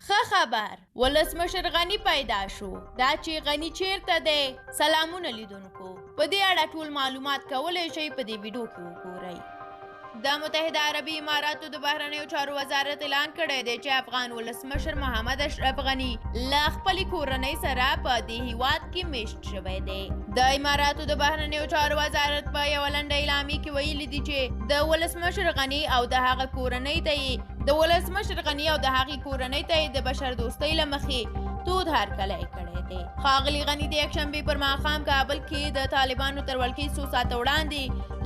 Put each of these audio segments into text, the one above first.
ښه خبر ولسمشر غني پیدا شو. دا چې غني چیرته دی؟ سلامونه لیدونکو، په دې اړه ټول معلومات کولی شئ په دې ویډیو کې وګورئ. د متحده عربي اماراتو د بهرنیو چارو وزارت اعلان کړی دی چې افغان ولسمشر محمد اشرف غني له خپلې کورنۍ سره په دې هیواد کې میشت شوی دی. د اماراتو د بهرنیو چارو وزارت په یوه لنډه اعلامیه کې ویلي دي چې د ولسمشر غني او د هغه کورنۍ ته یې د بشر دوستۍ له مخې تود هرکلی کړی دی. ښاغلي غني د یکشنبې پر ماښام کابل کې د طالبانو تر ولکې څو ساعته وړاندې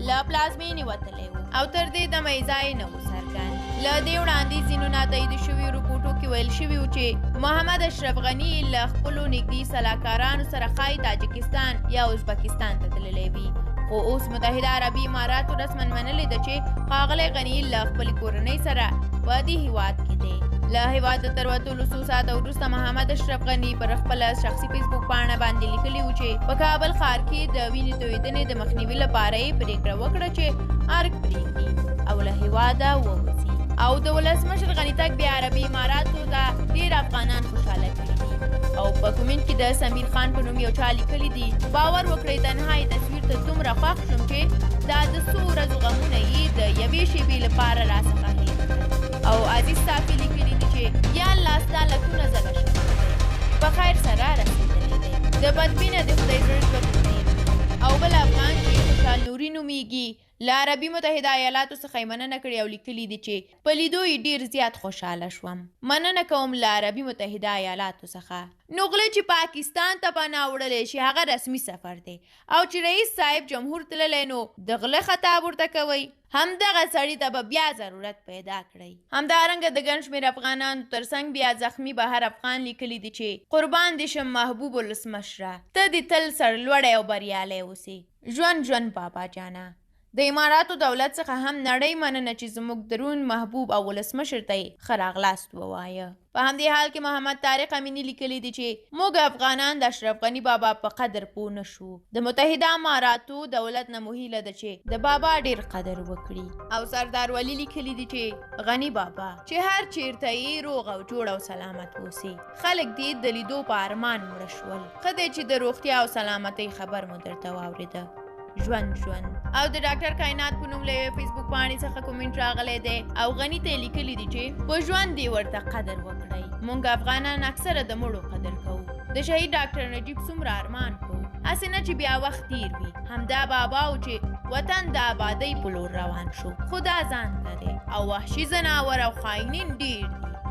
له پلازمېنې وتلی و او تر دې دمه یې ځای نه و څرګند. له دې وړاندیزونو ناتایید شویو رپوټو کې ویل شوي و چې محمد اشرف غني له خپلو نږدې سلاکارانو سره ښایي تاجکستان یا ازبکستان ته تللی وي، خو اوس متحده عربي اماراتو رسما منلې ده چې ښاغلی غني له خپلې کورنۍ سره په دې هیواد کې دی. له هیواده تر وتلو څو ساعته وروسته محمد اشرف غني پر خپله شخصي فیسبوک پاڼه باندې لیکلي و چې په کابل ښار کې د وینې تویېدنې د مخنیوي لپاره یې پرېکړه وکړه چې ارګ پرېږدي او له هیواده ووځي. او د ولسمشر غني تګ بیا عربي اماراتو ته ډېر افغانان خوشحاله کړي دي. او په کومنټ کې د سمیر خان په نوم یو چا لیکلي دي، باور وکړئ تنها یې تصویر ته دومره خوښ شوم چې دا د څو ورځو غمونه یې د یوې شېبې لپاره راڅخه هېر کړل. او عزیز صافي لیکلي دي چې یا الله ستا لکونه ځله شکر په خیر سره رسېدلی دی. د بدبینه د خدای زړه ژوند او بل افغان چې خوشحال نوري نومیږي له عربي متحده ایالاتو څخه یې مننه کړې او لیکلي دي چې په لیدو یې ډېر زیات خوشحاله شوم. مننه کوم له عربي متحده ایالاتو څخه. نو غله چې پاکستان ته پناه وړلی شي هغه رسمي سفر دی او چې رئیس صاحب جمهور تللی نو د غله خطاب ورته کوئ. همدغه سړي ته به بیا ضرورت پیدا کړئ. همدارنګه د ګڼ شمېر افغانانو ترڅنګ بیا زخمي بهر افغان لیکلي دي چې قربان دې شم محبوب ولسمشره، ته دې تل سرلوړی او بریالی اوسې. ژوند بابا جانه. د اماراتو دولت څخه هم نړۍ مننه چې زموږ درون محبوب او ولسمشر ته یې ښه راغلاست ووایه. په همدې حال کې محمد طارق امیني لیکلي دي چې موږ افغانان د اشرف غني بابا په قدر پوه نه شو. د متحده اماراتو دولت نه مو هیله ده چې د بابا ډېر قدر وکړي. او سردار ولی لیکلي دي چې غني بابا چې هر چیرته یې روغ او جوړ او سلامت اوسي. خلک دې د لیدو په ارمان مړه شول. ښه دی چې د روغتیا او سلامتۍ خبر مو درته واورېده. ژوند او د ډاکټر کائنات په نوم له فیسبوک پاڼې څخه کومنټ راغلی دی او غني ته یې لیکلي دي چې په ژوند دې ورته قدر وکړئ. موږ افغانان اکثره د مړو قدر کوو، د شهید ډاکټر نجیب څومره ارمان کوو، هسې نه چې بیا وخت تیر وي. همدا بابا و چې وطن د آبادۍ په لور روان شو، خو دا ځان ته دی او وحشي ځناور او خاینین ډېر دي،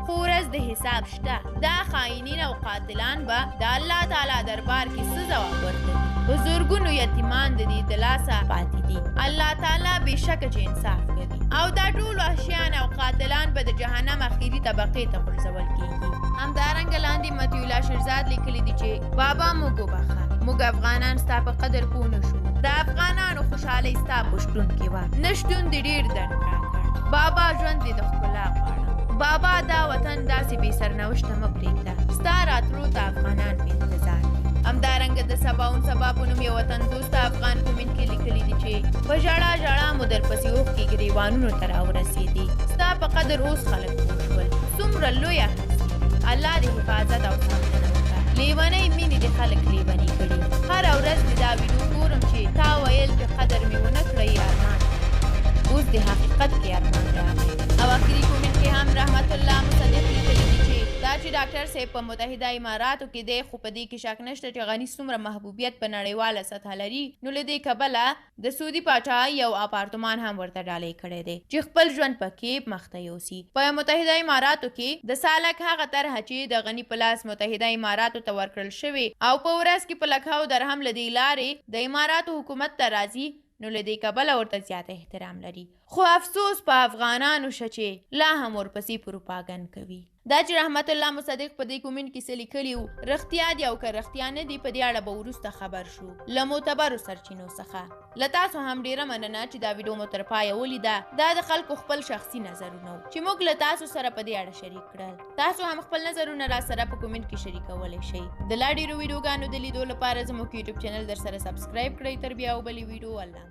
خو ورځ د حساب شته. دا خاینین او قاتلان به د الله تعالی دربار کې څه ځواب ورکوي. په زرګونو یتیمان د دې د لاسه پاتې دي. الله تعالی بېشکه چې انصاف کوي او دا ټول وحشیان او قاتلان به د جهنم اخري طبقې ته غورځول کېږي. همدارنګه لاندې مطیع الله شیرزاد لیکلي دي چې بابا موږ وبخه، موږ افغانان ستا په قدر پوه نه شو. د افغانانو خوشحالۍ ستا په شتون کې وه، نه شتون دې ډېر درد راکړ. بابا ژوند دې د ښکلا غواړم. بابا دا وطن داسې بې سرنوشته مه پرېږده. ستا راتلو ته افغانان په انتظار دي. همدارنګه د سباون سبا په نوم یو وطن دوسته افغان کومنټ کې لیکلي دي چې په ژړا مو درپسې اوښکې ګریوانونو ته راورسېدې. ستا په قدر اوس خلک پوه شول. څومره لویه هڅې، الله دې حفاظت او ساتنه وکړه. لیونۍ مینې دې خلک لیوني کړي. هره ورځ مې دا ویډیو ګورم چې تا ویل چې قدر مې ونه کړی ارمان، اوس د حقیقت کې ارمان راغی. او اخري کومنټ کې هم رحمت الله مصدق لیکلي دي چې دا چې ډاکټر صاحب په متحده اماراتو کې دی، خو په دې کې شک نشته چې غني څومره محبوبیت په نړیواله سطحه لري. نو له دې کبله د سعودي پاچاهۍ یو اپارتمان هم ورته ډالۍ کړی دی چې خپل ژوند پکې مخته یوسي. په متحده اماراتو کې د سالک هغه طرحه چې د غني په لاس متحده اماراتو ته ورکړل شوې او په ورځ کې په لکهاو درهم له دې لارې د اماراتو حکومت ته راځي، نو له دې کبله ورته زیات احترام لري. خو افسوس په افغانانو شه چې لا هم ورپسې پروپاګند کوي. دا چې رحمت الله مصدق په دې کومنټ کې څه لیکلي وو، رښتیا دي او که رښتیا نه دي په دې اړه به وروسته خبر شو له معتبرو سرچینو څخه. له تاسو هم ډېره مننه چې دا ویډیو مو تر پایه ولیده. دا د خلکو خپل شخصي نظرونه وو چې موږ له تاسو سره په دې اړه شریک کړل. تاسو هم خپل نظرونه را سره په کومنټ کې شریکولی شئ. د لا ډېرو ویډیوګانو د لیدو لپاره زموږ یوټیوب چینل در سره سبسکرایب کړئ. تر بیا او بلې ویډیو الله